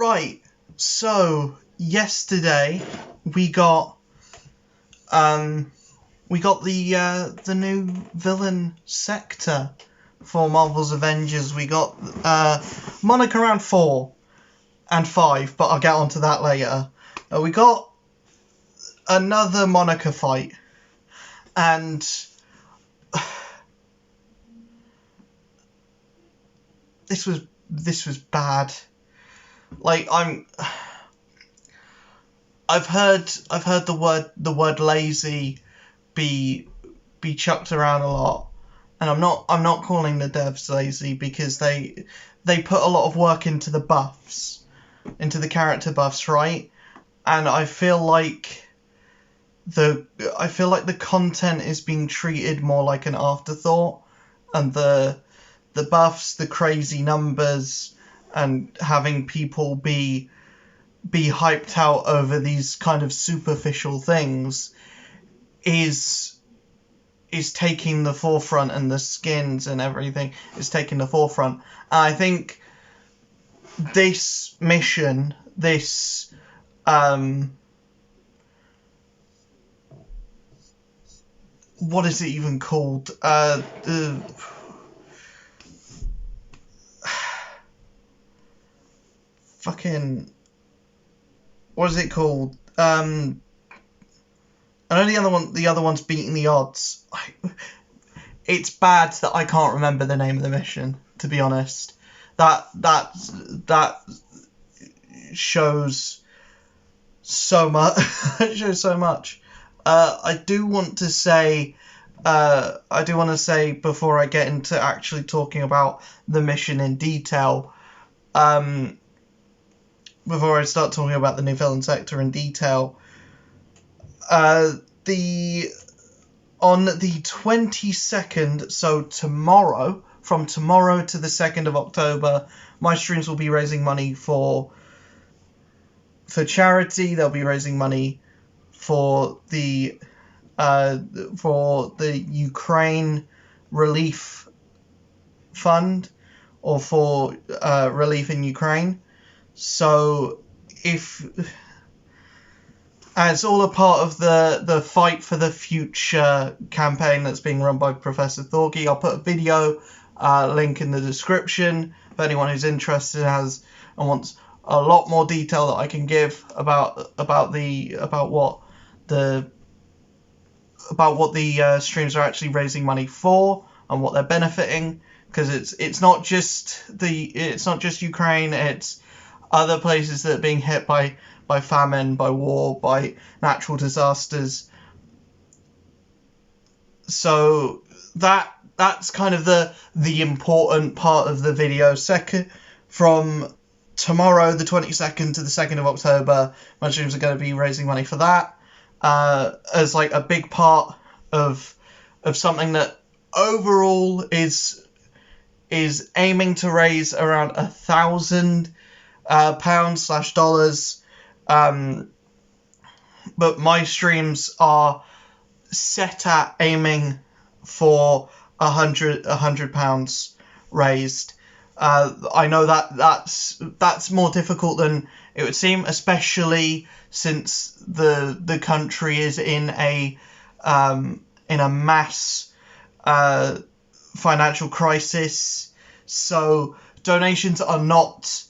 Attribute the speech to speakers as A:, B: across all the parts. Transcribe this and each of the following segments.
A: Right, so yesterday we got the new villain sector for Marvel's Avengers. We got Monica round 4 and 5, but I'll get onto that later. We got another Monica fight, and this was bad. Like I've heard the word lazy be chucked around a lot, and I'm not calling the devs lazy, because they put a lot of work into the buffs, into the character buffs, right? And I feel like the content is being treated more like an afterthought, and the buffs, the crazy numbers, and having people be hyped out over these kind of superficial things is taking the forefront, and the skins and everything is taking the forefront. And I think this mission, this what is it even called? What is it called? I know the other one's beating the odds. It's bad that I can't remember the name of the mission, to be honest. That shows so much. It shows so much. I do want to say before I get into actually talking about the mission in detail, before I start talking about the new villain sector in detail, on the 22nd, so tomorrow, from tomorrow to the 2nd of October, my streams will be raising money for charity. They'll be raising money for the Ukraine relief fund, or for relief in Ukraine. So it's all a part of the Fight for the Future campaign that's being run by Professor Thorgy. I'll put a video link in the description for anyone who's interested and wants a lot more detail that I can give about what the streams are actually raising money for and what they're benefiting, because it's not just Ukraine, it's other places that are being hit by famine, by war, by natural disasters. So that's kind of the important part of the video. Second, from tomorrow, the 22nd, to the 2nd of October, my streams are going to be raising money for that, as like a big part of something that overall is aiming to raise around £1,000 £/dollars. But my streams are set at aiming for £100 raised. I know that's more difficult than it would seem, especially since the country is in a mass financial crisis. So donations are not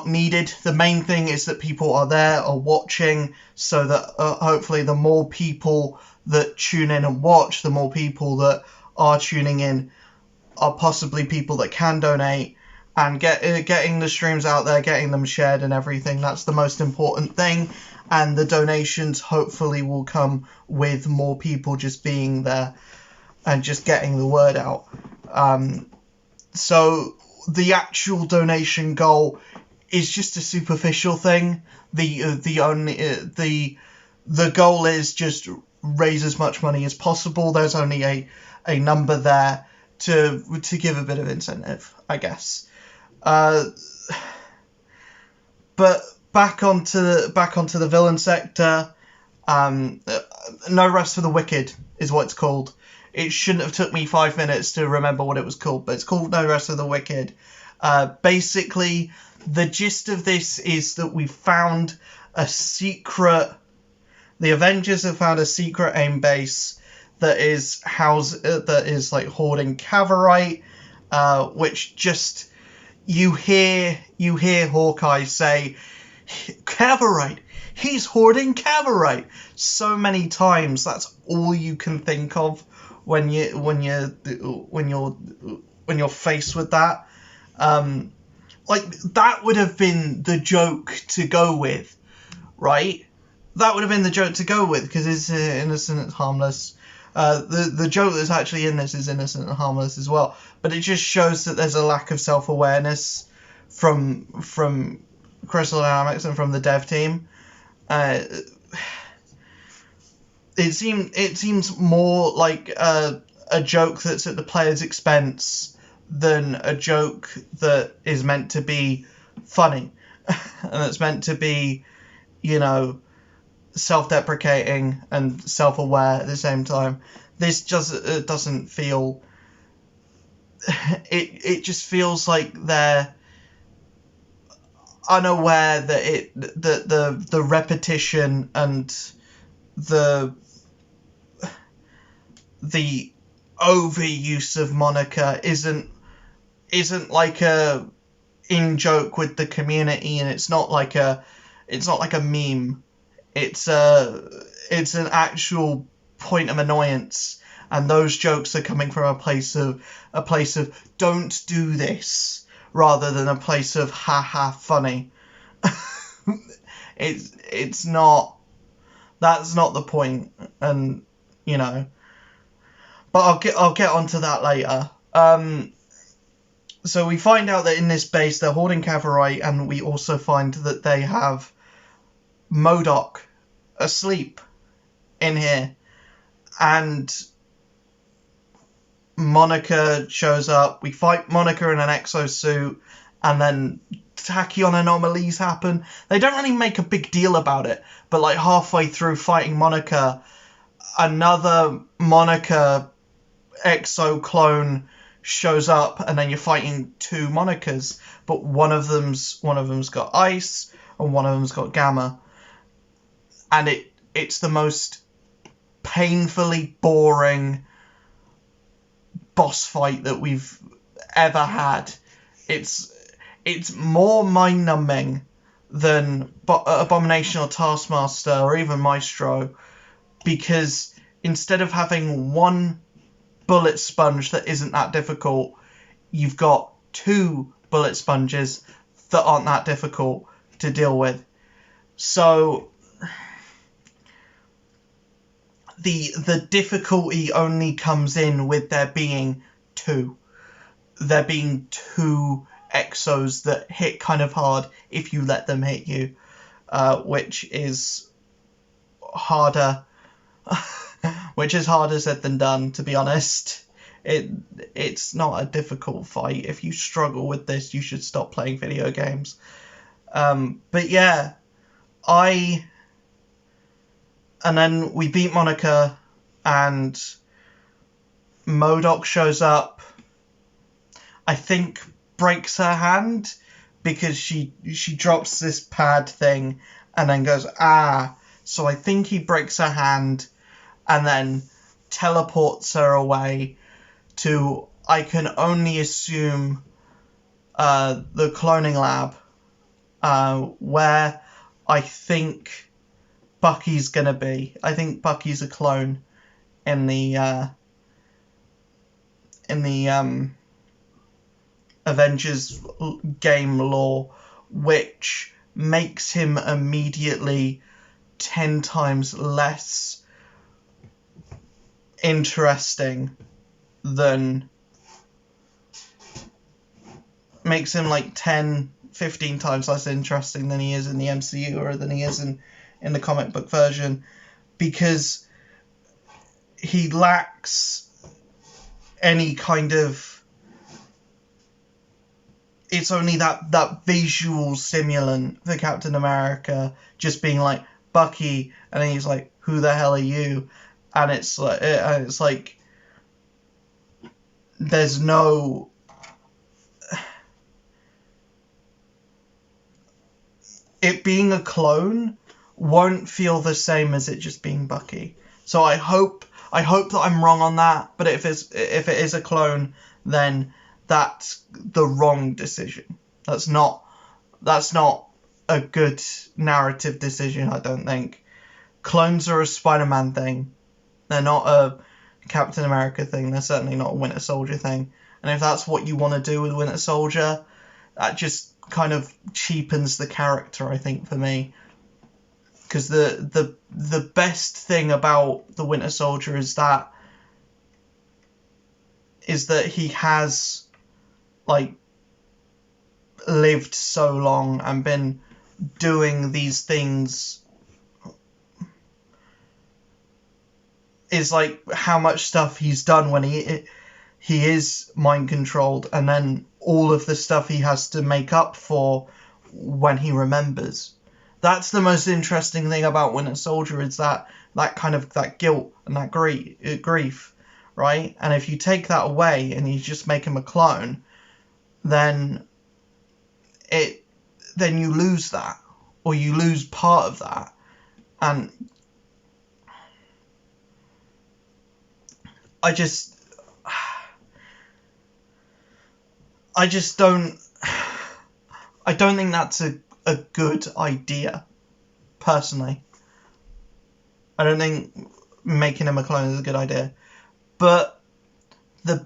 A: needed. The main thing is that people are there, are watching, so that hopefully the more people that tune in and watch, the more people that are tuning in are possibly people that can donate, and getting the streams out there, getting them shared and everything. That's the most important thing, and the donations hopefully will come with more people just being there and just getting the word out. So the actual donation goal is just a superficial thing. The goal is just raise as much money as possible. There's only a number there to give a bit of incentive, I guess. But back onto the villain sector. No Rest for the Wicked is what it's called. It shouldn't have took me 5 minutes to remember what it was called, but it's called No Rest for the Wicked. Basically, the gist of this is that we found a secret. The Avengers have found a secret AIM base that is like hoarding Cavorite, which just you hear Hawkeye say, Cavorite, he's hoarding Cavorite, so many times. That's all you can think of when you're faced with that. Like, that would have been the joke to go with, right? That would have been the joke to go with, because it's innocent and harmless. The joke that's actually in this is innocent and harmless as well. But it just shows that there's a lack of self-awareness from Crystal Dynamics and from the dev team. It seems more like a joke that's at the player's expense than a joke that is meant to be funny and it's meant to be, you know, self-deprecating and self-aware at the same time. This just doesn't feel. It just feels like they're unaware that the repetition and the overuse of Monica isn't like a in joke with the community, and it's not like a meme. It's an actual point of annoyance, and those jokes are coming from a place of don't do this, rather than a place of haha funny. It's not. That's not the point, and you know. But I'll get onto that later. So we find out that in this base they're hoarding Cavorite, and we also find that they have MODOK asleep in here, and Monica shows up. We fight Monica in an exosuit, and then tachyon anomalies happen. They don't really make a big deal about it, but like halfway through fighting Monica, another Monica exo clone shows up, and then you're fighting two Monicas, but one of them's got ice and one of them's got gamma, and it's the most painfully boring boss fight that we've ever had. It's more mind-numbing than Abomination or Taskmaster or even Maestro, because instead of having one bullet sponge that isn't that difficult, you've got two bullet sponges that aren't that difficult to deal with. So the difficulty only comes in with there being two. There being two exos that hit kind of hard if you let them hit you, which is harder. Which is harder said than done, to be honest. It's not a difficult fight. If you struggle with this, you should stop playing video games. But yeah, and then we beat Monica, and MODOK shows up. I think breaks her hand because she drops this pad thing and then goes, ah. So I think he breaks her hand and then teleports her away to, I can only assume, the cloning lab, where I think Bucky's gonna be. I think Bucky's a clone in the Avengers game lore, which makes him immediately 10 times less interesting than, makes him like 10, 15 times less interesting than he is in the MCU or than he is in the comic book version, because he lacks any kind of, it's only that visual stimulant for Captain America just being like, Bucky, and then he's like, who the hell are you? And it's like, there's no, it being a clone won't feel the same as it just being Bucky. So I hope that I'm wrong on that. But if it is a clone, then that's the wrong decision. That's not a good narrative decision, I don't think. Clones are a Spider-Man thing. They're not a Captain America thing. They're certainly not a Winter Soldier thing. And if that's what you want to do with Winter Soldier, that just kind of cheapens the character, I think, for me. Because the best thing about the Winter Soldier is that he has, like, lived so long and been doing these things. Is like how much stuff he's done when he is mind controlled, and then all of the stuff he has to make up for when he remembers. That's the most interesting thing about Winter Soldier, is that kind of that guilt and that grief, right? And if you take that away and you just make him a clone, then you lose that, or you lose part of that. And I just don't think that's a good idea, personally. I don't think making him a clone is a good idea. But the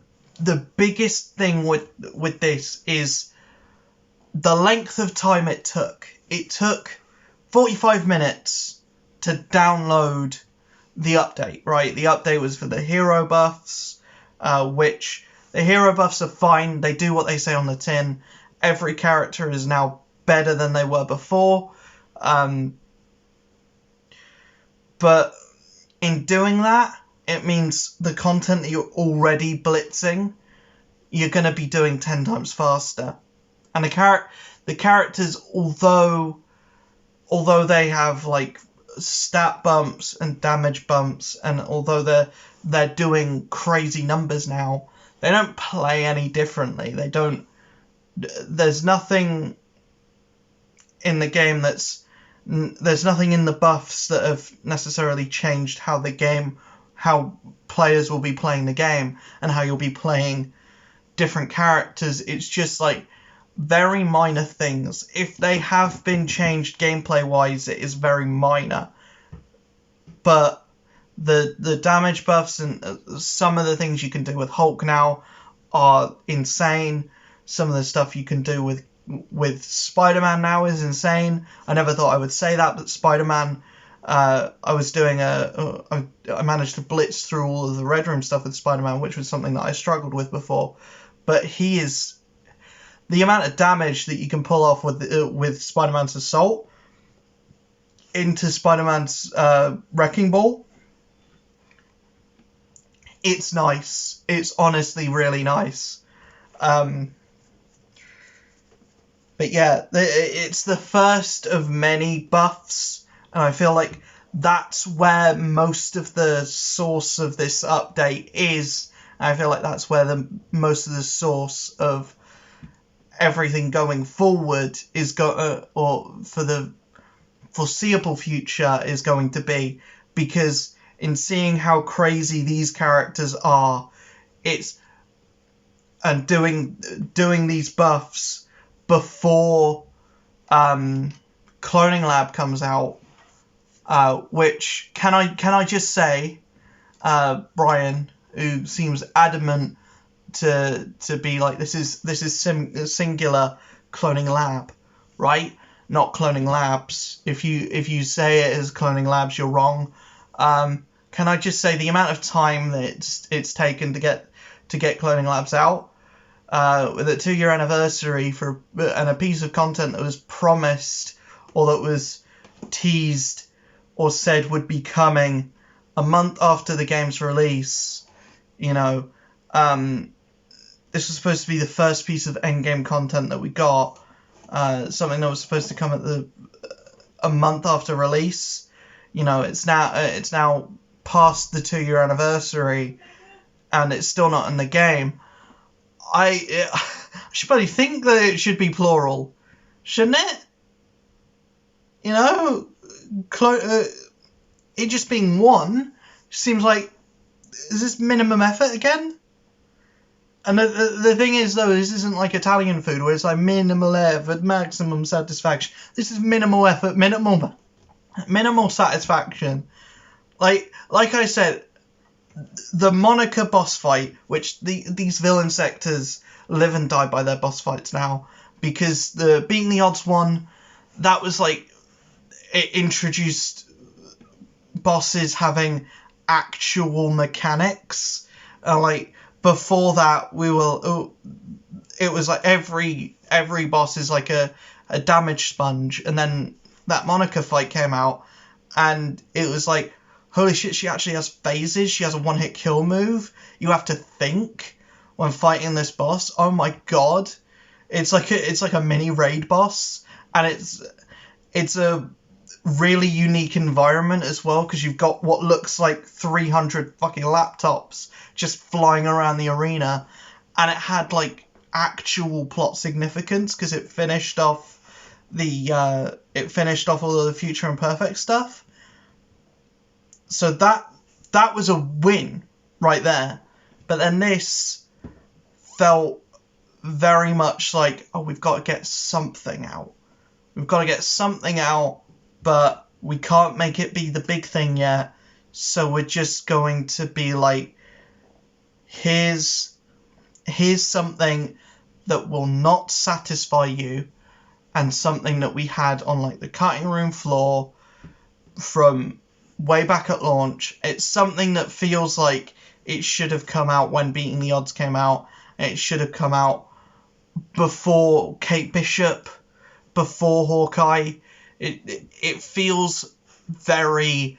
A: biggest thing with this is the length of time it took. It took 45 minutes to download the update, right? The update was for the hero buffs, which the hero buffs are fine. They do what they say on the tin. Every character is now better than they were before. But in doing that, it means the content that you're already blitzing, you're going to be doing 10 times faster. And the characters, although they have, like, stat bumps and damage bumps, and although they're doing crazy numbers now, they don't play any differently. There's nothing in the game there's nothing in the buffs that have necessarily changed how players will be playing the game and how you'll be playing different characters. It's just like very minor things. If they have been changed gameplay wise, it is very minor. But the damage buffs and some of the things you can do with Hulk now are insane. Some of the stuff you can do with Spider-Man now is insane. I never thought I would say that, but Spider-Man, I managed to blitz through all of the Red Room stuff with Spider-Man, which was something that I struggled with before. But the amount of damage that you can pull off with Spider-Man's Assault into Spider-Man's Wrecking Ball, it's nice. It's honestly really nice. But yeah, it's the first of many buffs, and I feel like that's where most of the source of this update is. I feel like that's where most of the source of everything going forward is or for the foreseeable future is going to be, because in seeing how crazy these characters are, and doing these buffs before Cloning Lab comes out, which can I just say, Brian, who seems adamant to be like, this is singular Cloning Lab, right? Not Cloning Labs. If you say it as Cloning Labs, you're wrong. Can I just say the amount of time that it's taken to get Cloning Labs out, with a 2-year anniversary and a piece of content that was promised, or that was teased or said would be coming a month after the game's release. You know, this was supposed to be the first piece of endgame content that we got, something that was supposed to come at a month after release. You know, it's now past the 2-year anniversary, and it's still not in the game. I should probably think that it should be plural, shouldn't it? You know, it just being one seems like, is this minimum effort again? And the thing is, though, this isn't like Italian food where it's like minimal effort, maximum satisfaction. This is minimal effort, minimal satisfaction. Like I said, the Monica boss fight, which these villain sectors live and die by their boss fights now, because the Beating the Odds one, that was like, it introduced bosses having actual mechanics. Like, before that, it was like every boss is like a damage sponge, and then that Monica fight came out, and it was like, holy shit, she actually has phases. She has a one-hit kill move. You have to think when fighting this boss. Oh my god. It's like a mini raid boss, and it's a really unique environment as well, because you've got what looks like 300 fucking laptops just flying around the arena, and it had like actual plot significance because it finished off all of the Future Imperfect stuff. So that was a win right there. But then this felt very much like, oh, we've got to get something out. We've got to get something out, but we can't make it be the big thing yet. So we're just going to be like, here's something that will not satisfy you, and something that we had on like the cutting room floor from way back at launch. It's something that feels like it should have come out when Beating the Odds came out. It should have come out before Kate Bishop, before Hawkeye. It feels very,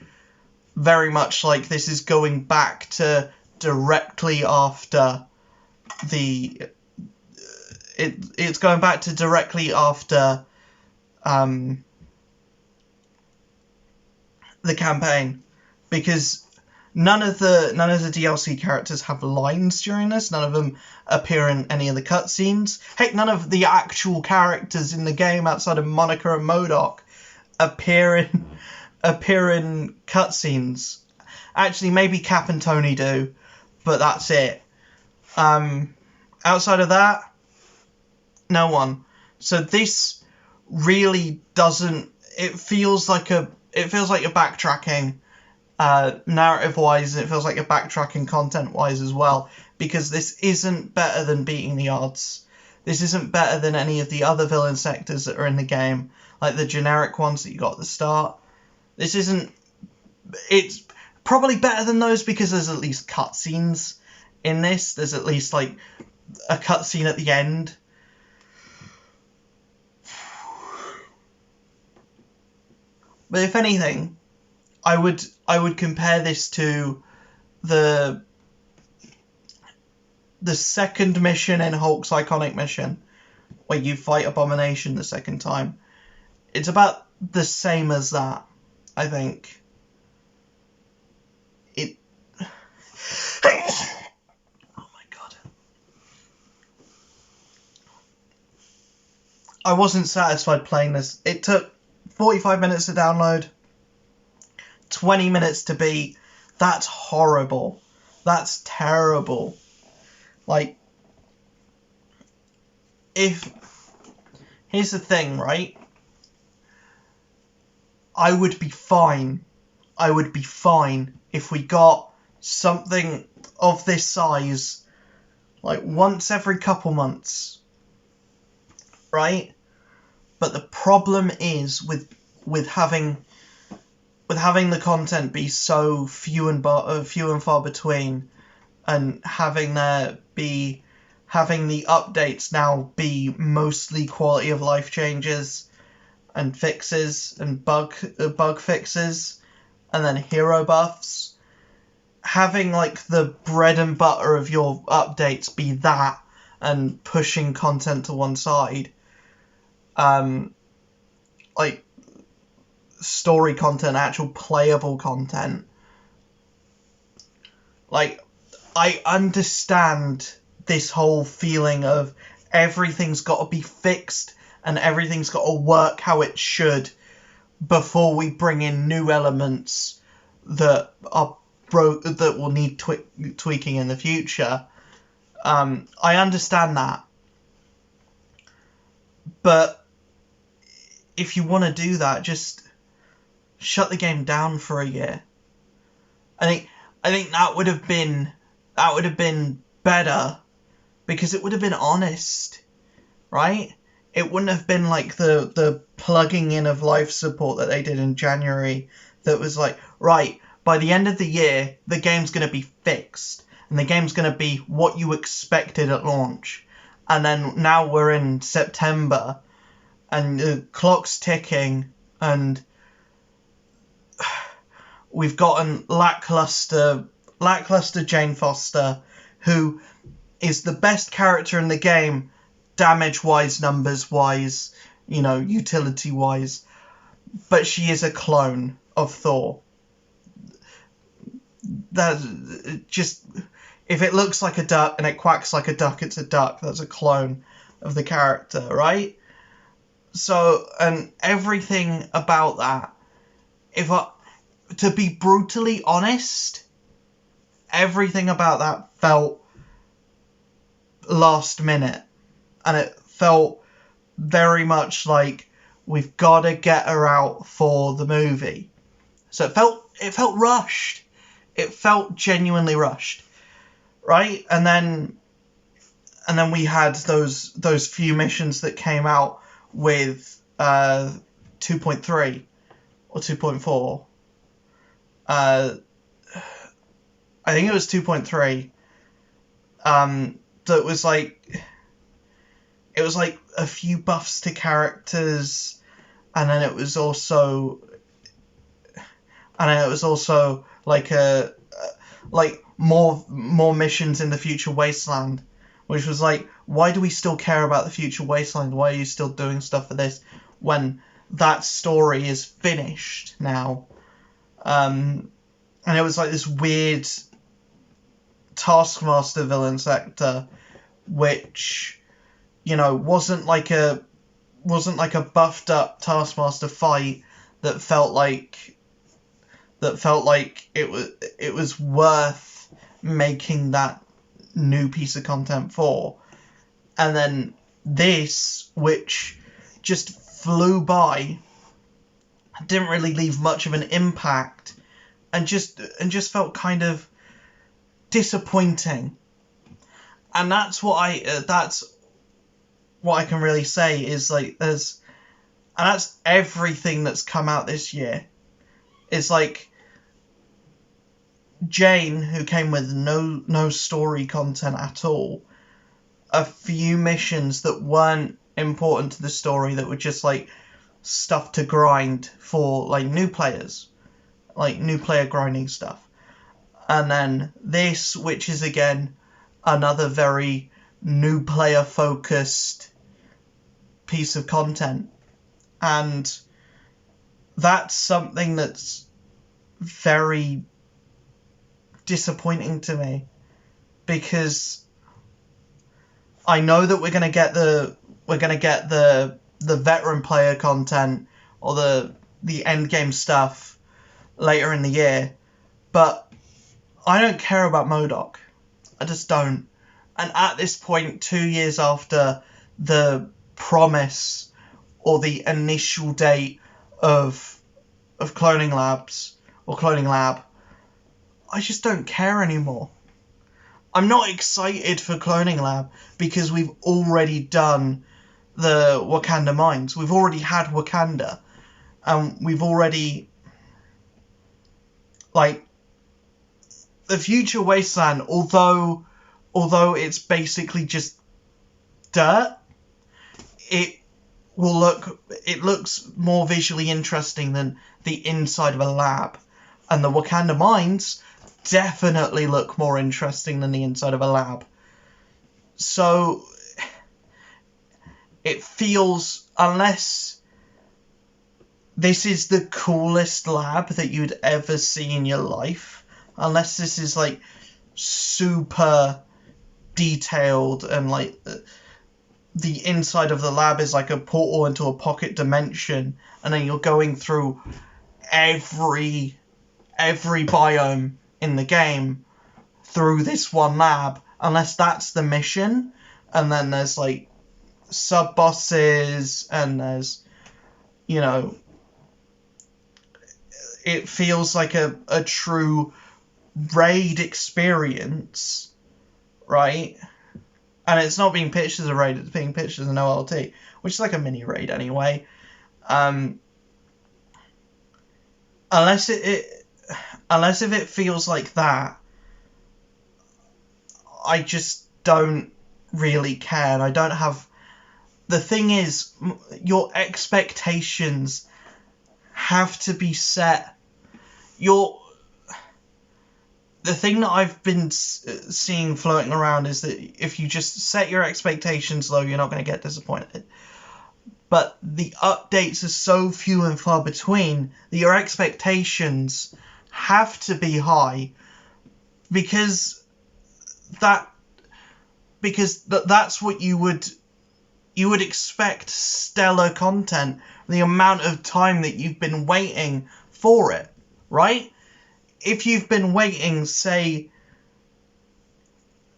A: very much like this is going back to directly after it's going back to directly after the campaign, because none of the DLC characters have lines during this. None of them appear in any of the cutscenes. Heck, none of the actual characters in the game outside of Monica and MODOK appear in cutscenes. Actually, maybe Cap and Tony do, but that's it. Outside of that, no one. So this really doesn't. It feels like a backtracking, narrative-wise. It feels like a backtracking content-wise as well, because this isn't better than Beating the Odds. This isn't better than any of the other villain sectors that are in the game, like the generic ones that you got at the start. This isn't. It's probably better than those because there's at least cutscenes in this. There's at least like a cutscene at the end. But if anything, I would compare this to the second mission in Hulk's iconic mission, where you fight Abomination the second time. It's about the same as that, I think. Oh my god. I wasn't satisfied playing this. It took 45 minutes to download, 20 minutes to beat. That's horrible. That's terrible. Like, here's the thing, right? I would be fine if we got something of this size, like once every couple months, right? But the problem is with having the content be so few and far between, and having the updates now be mostly quality of life changes and fixes and bug fixes, and then hero buffs. Having like the bread and butter of your updates be that, and pushing content to one side, like story content, actual playable content. Like, I understand this whole feeling of everything's got to be fixed and everything's got to work how it should, before we bring in new elements that are that will need tweaking in the future. I understand that, but if you want to do that, just shut the game down for a year. I think that would have been better, because it would have been honest, right? It wouldn't have been like the plugging in of life support that they did in January, that was like, right, by the end of the year, the game's going to be fixed, and the game's going to be what you expected at launch. And then now we're in September, and the clock's ticking, and we've gotten lackluster Jane Foster, who is the best character in the game, damage-wise, numbers-wise, utility-wise, but she is a clone of Thor. That just, if it looks like a duck and it quacks like a duck, it's a duck. That's a clone of the character, right? So, and everything about that, to be brutally honest, everything about that felt last minute, and it felt very much like we've got to get her out for the movie. So it felt rushed. It felt genuinely rushed, right? And then we had those few missions that came out with 2.3 or 2.4. I think it was 2.3. That was like, it was like a few buffs to characters, and then it was also like more missions in the Future Wasteland, which was like, why do we still care about the Future Wasteland? Why are you still doing stuff for this when that story is finished now? And it was like this weird Taskmaster villain sector, which, wasn't like a buffed up Taskmaster fight that felt like it was worth making that new piece of content for. And then this, which just flew by, didn't really leave much of an impact, and just felt kind of disappointing. And that's what I can really say is like and that's everything that's come out this year. It's like Jane, who came with no story content at all, a few missions that weren't important to the story, that were just like stuff to grind for like new players, like new player grinding stuff. And then this, which is again another very new player focused piece of content. And that's something that's very disappointing to me, because I know that we're gonna get the veteran player content, or the end game stuff later in the year, but I don't care about MODOK. I just don't. And at this point, 2 years after the promise or the initial date of Cloning Labs or Cloning Lab, I just don't care anymore. I'm not excited for Cloning Lab because we've already done the Wakanda Mines. We've already had Wakanda. We've already, like, the Future Wasteland, although it's basically just dirt, it looks more visually interesting than the inside of a lab. And the Wakanda Mines definitely look more interesting than the inside of a lab. So it feels, unless this is the coolest lab that you'd ever see in your life, unless this is like super detailed and like the inside of the lab is like a portal into a pocket dimension, and then you're going through every biome in the game through this one lab, unless that's the mission. And then there's like sub bosses, and there's, you know, it feels like a true raid experience, right? And it's not being pitched as a raid, it's being pitched as an OLT, which is like a mini raid anyway. Unless if it feels like that, I just don't really care. And I don't have... The thing is, your expectations have to be set. The thing that I've been seeing floating around is that if you just set your expectations low, you're not going to get disappointed. But the updates are so few and far between that your expectations have to be high, because that's what you would expect. Stellar content, the amount of time that you've been waiting for it, right? If you've been waiting, say,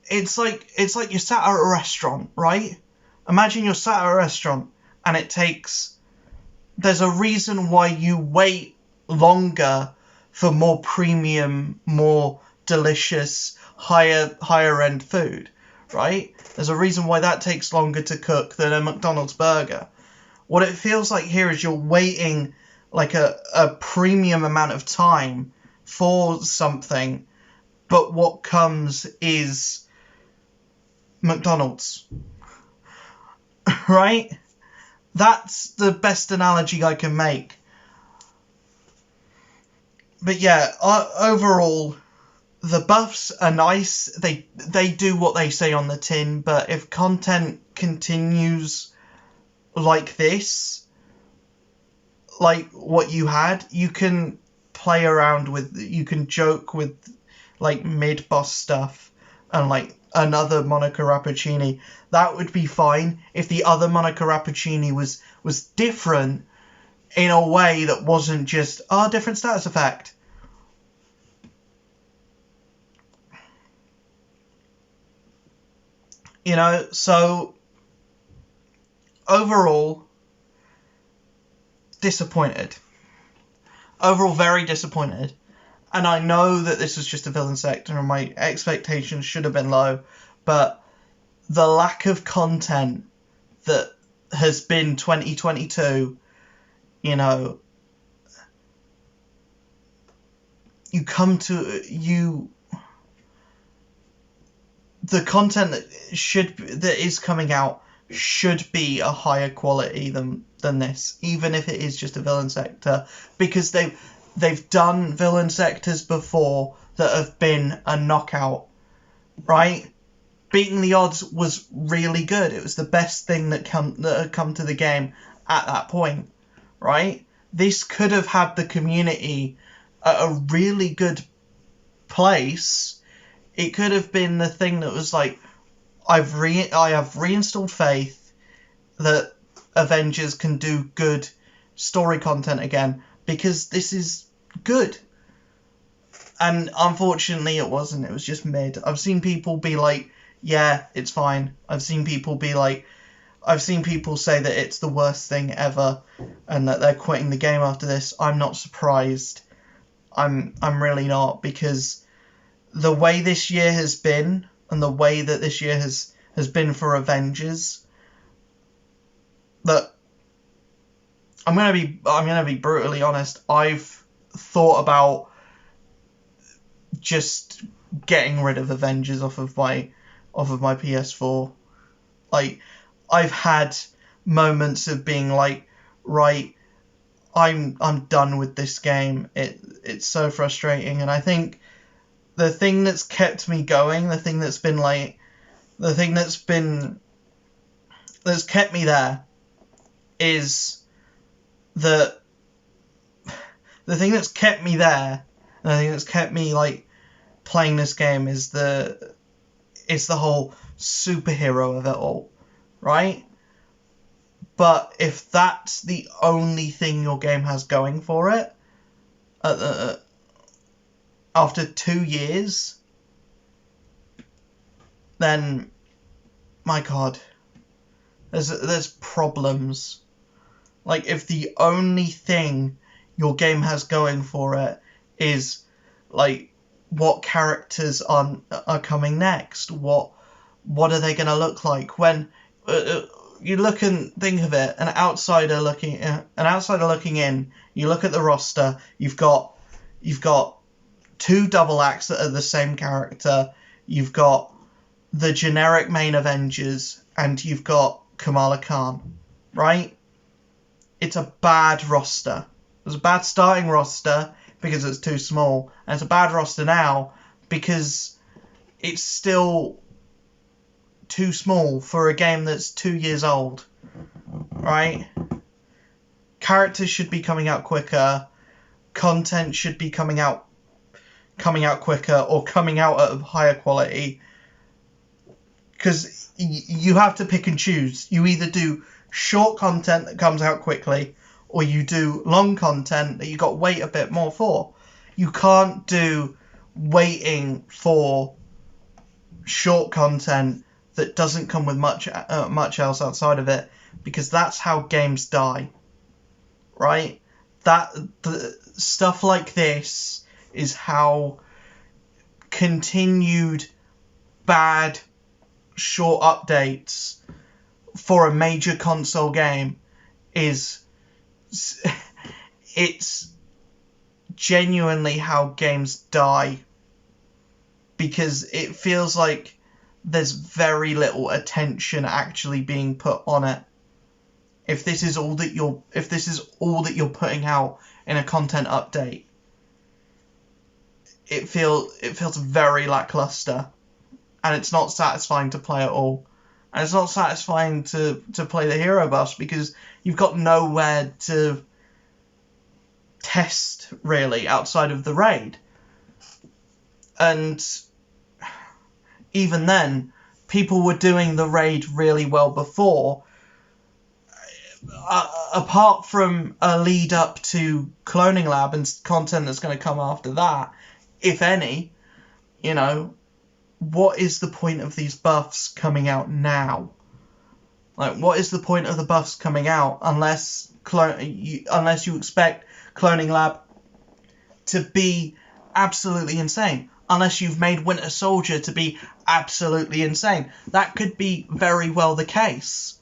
A: it's like you're sat at a restaurant, right? Imagine you're sat at a restaurant and there's a reason why you wait longer for more premium, more delicious, higher end food, right? There's a reason why that takes longer to cook than a McDonald's burger. What it feels like here is you're waiting like a premium amount of time for something, but what comes is McDonald's, right? That's the best analogy I can make. But yeah, overall, the buffs are nice. They do what they say on the tin, but if content continues like this, like what you had, you can play around with, you can joke with like mid-boss stuff and like another Monica Rappuccini. That would be fine if the other Monica Rappuccini was different in a way that wasn't just, different status effect. You know, so overall, disappointed. Overall, very disappointed. And I know that this was just a villain sector and my expectations should have been low, but the lack of content that has been 2022, you know, the content that is coming out should be a higher quality than this, even if it is just a villain sector, because they've done villain sectors before that have been a knockout, right? Beating the Odds was really good. It was the best thing that had come to the game at that point, right? This could have had the community at a really good place. It could have been the thing that was like, I have reinstalled faith that Avengers can do good story content again, because this is good. And unfortunately it wasn't. It was just mid. I've seen people be like, yeah, it's fine. I've seen people say that it's the worst thing ever and that they're quitting the game after this. I'm not surprised. I'm really not, because the way this year has been and the way that this year has been for Avengers, that I'm gonna be brutally honest, I've thought about just getting rid of Avengers off of my PS4. Like, I've had moments of being like, right, I'm done with this game. It's so frustrating. And I think the thing that's kept me going, the thing that's kept me there, is the thing that's kept me there, and the thing that's kept me like playing this game is the whole superhero of it all, right? But if that's the only thing your game has going for it, after 2 years, then, my God, there's problems. Like, if the only thing your game has going for it is, like, what characters are coming next, what are they going to look like? When you look and think of it, an outsider looking in, you look at the roster, you've got 2 double acts that are the same character, you've got the generic main Avengers, and you've got Kamala Khan, right? It's a bad roster. It's a bad starting roster because it's too small, and it's a bad roster now because it's still too small for a game that's 2 years old, right? Characters should be coming out quicker, content should be coming out quicker, or coming out at a higher quality, because you have to pick and choose. You either do short content that comes out quickly, or you do long content that you got to wait a bit more for. You can't do waiting for short content that doesn't come with much else outside of it, because that's how games die, right? The stuff like this is how continued bad short updates for a major console game it's genuinely how games die, because it feels like there's very little attention actually being put on it. If this is all that you're putting out in a content update, it feels very lackluster, and it's not satisfying to play at all. And it's not satisfying to play the hero buffs because you've got nowhere to test really outside of the raid. And even then, people were doing the raid really well before. Apart from a lead up to Cloning Lab and content that's going to come after that, if any, what is the point of these buffs coming out now? Like, what is the point of the buffs coming out unless you expect Cloning Lab to be absolutely insane? Unless you've made Winter Soldier to be absolutely insane. That could be very well the case.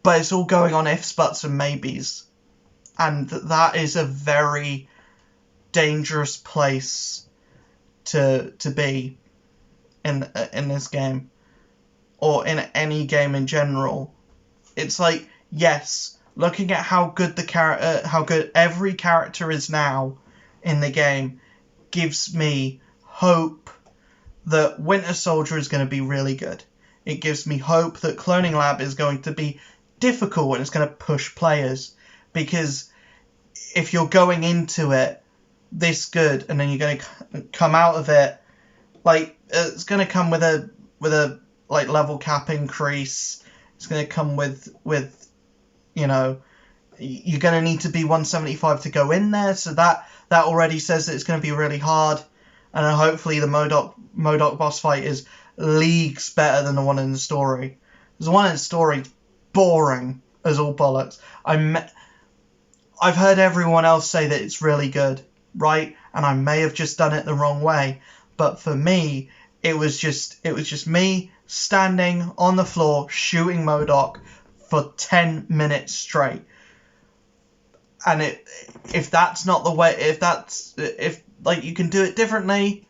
A: But it's all going on ifs, buts, and maybes. And that is a very dangerous place to be in this game, or in any game in general. It's like, yes, looking at how good how good every character is now in the game gives me hope that Winter Soldier is going to be really good. It gives me hope that Cloning Lab is going to be difficult and it's going to push players, because if you're going into it this good and then you're going to come out of it, like, it's going to come with a like level cap increase. It's going to come with you're going to need to be 175 to go in there, so that already says that it's going to be really hard. And then hopefully the MODOK boss fight is leagues better than the one in the story. The one in the story, boring as all bollocks. I've heard everyone else say that it's really good, right? And I may have just done it the wrong way, but for me, it was just me standing on the floor shooting MODOK for 10 minutes straight. And if that's not the way, if you can do it differently,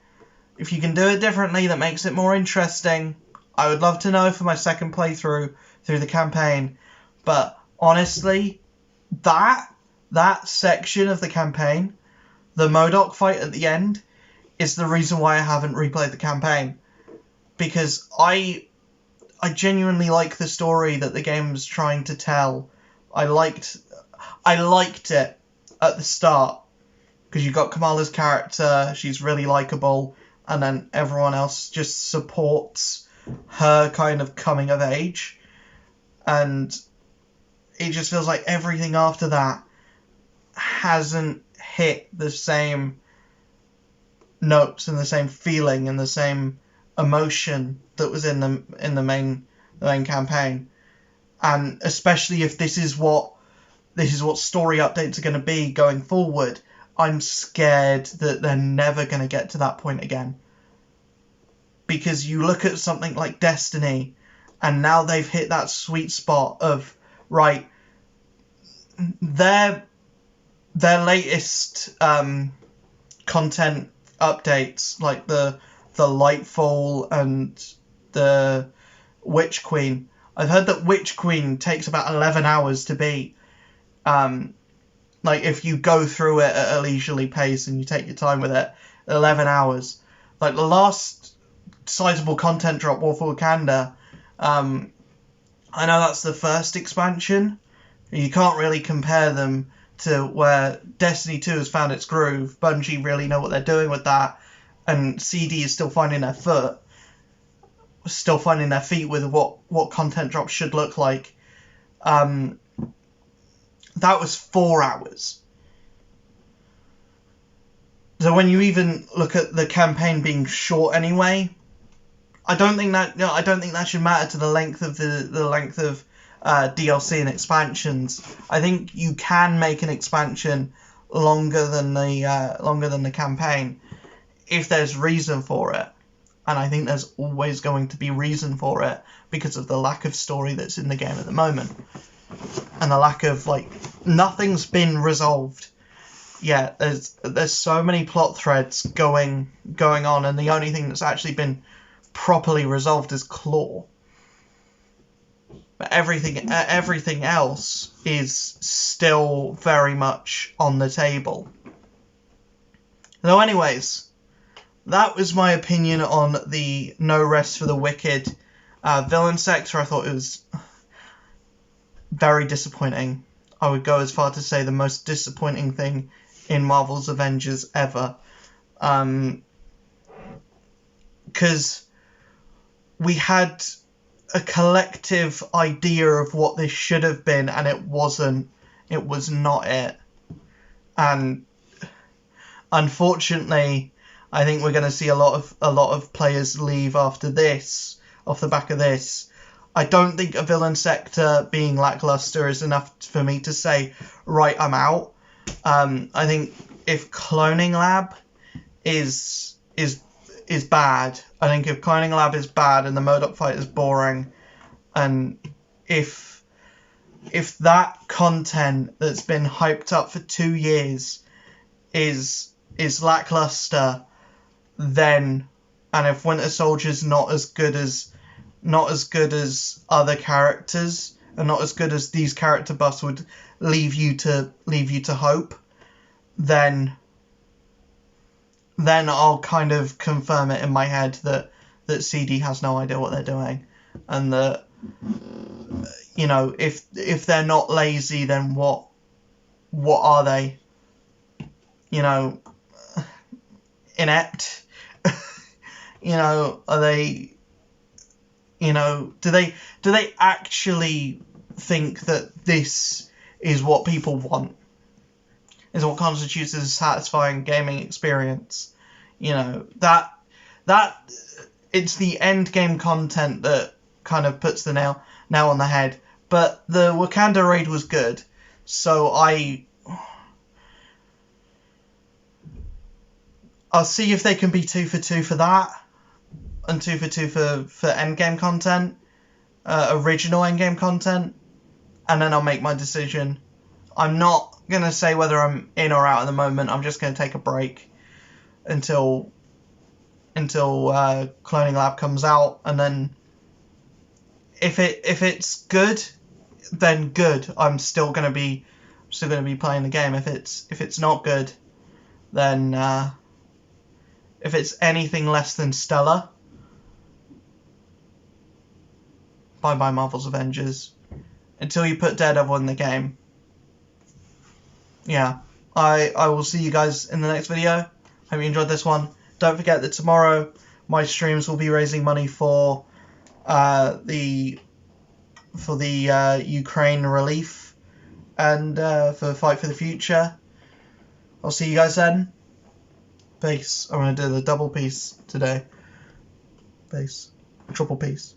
A: if you can do it differently that makes it more interesting, I would love to know for my second playthrough through the campaign. But honestly, that section of the campaign, the MODOK fight at the end, is the reason why I haven't replayed the campaign. Because I genuinely like the story that the game's trying to tell. I liked it at the start, because you got Kamala's character, she's really likable, and then everyone else just supports her kind of coming of age, and it just feels like everything after that hasn't hit the same notes and the same feeling and the same emotion that was in the main campaign. And especially if this is what story updates are going to be going forward, I'm scared that they're never going to get to that point again. Because you look at something like Destiny, and now they've hit that sweet spot of, right, their latest content updates, like the Lightfall and the Witch Queen. I've heard that Witch Queen takes about 11 hours to beat. Like, if you go through it at a leisurely pace and you take your time with it, 11 hours. Like, the last sizable content drop, War for Wakanda, I know that's the first expansion. You can't really compare them to where Destiny 2 has found its groove. Bungie really know what they're doing with that, and CD is still finding their feet with what content drops should look like. That was 4 hours. So when you even look at the campaign being short anyway, I don't think that should matter to the length of DLC and expansions. I think you can make an expansion longer than the campaign if there's reason for it. And I think there's always going to be reason for it because of the lack of story that's in the game at the moment. And the lack of, like, nothing's been resolved yet. There's so many plot threads going on, and the only thing that's actually been properly resolved is Claw. But everything else is still very much on the table. So anyways, that was my opinion on the No Rest for the Wicked villain sector. I thought it was very disappointing. I would go as far to say the most disappointing thing in Marvel's Avengers ever. Because we had a collective idea of what this should have been, and it wasn't. It was not it. And unfortunately, I think we're going to see a lot of players leave after this, off the back of this. I don't think a villain sector being lackluster is enough for me to say, right, I'm out. I think if Cloning Lab is bad, I think if Cloning Lab is bad and the MODOK fight is boring, and if that content that's been hyped up for 2 years is lackluster, then, and if Winter Soldier's not as good as other characters, and not as good as these character buffs would leave you to hope, then I'll kind of confirm it in my head that CD has no idea what they're doing, and that, you know, if they're not lazy, then what are they? You know, inept? You know, are they? You know, do they actually think that this is what people want? Is what constitutes as a satisfying gaming experience? You know, that it's the end game content that kind of puts the nail on the head. But the Wakanda raid was good, so I'll see if they can be 2 for 2 for that, and 2 for 2 for endgame content, original endgame content, and then I'll make my decision. I'm not going to say whether I'm in or out at the moment. I'm just going to take a break until Cloning Lab comes out, and then if it's good, then good. I'm still going to be playing the game. If it's not good, then if it's anything less than stellar, bye Marvels Avengers. Until you put Daredevil in the game. Yeah, I will see you guys in the next video. Hope you enjoyed this one. Don't forget that tomorrow my streams will be raising money for the Ukraine relief and for the fight for the future. I'll see you guys then. Peace. I'm going to do the double peace today. Peace. Triple peace.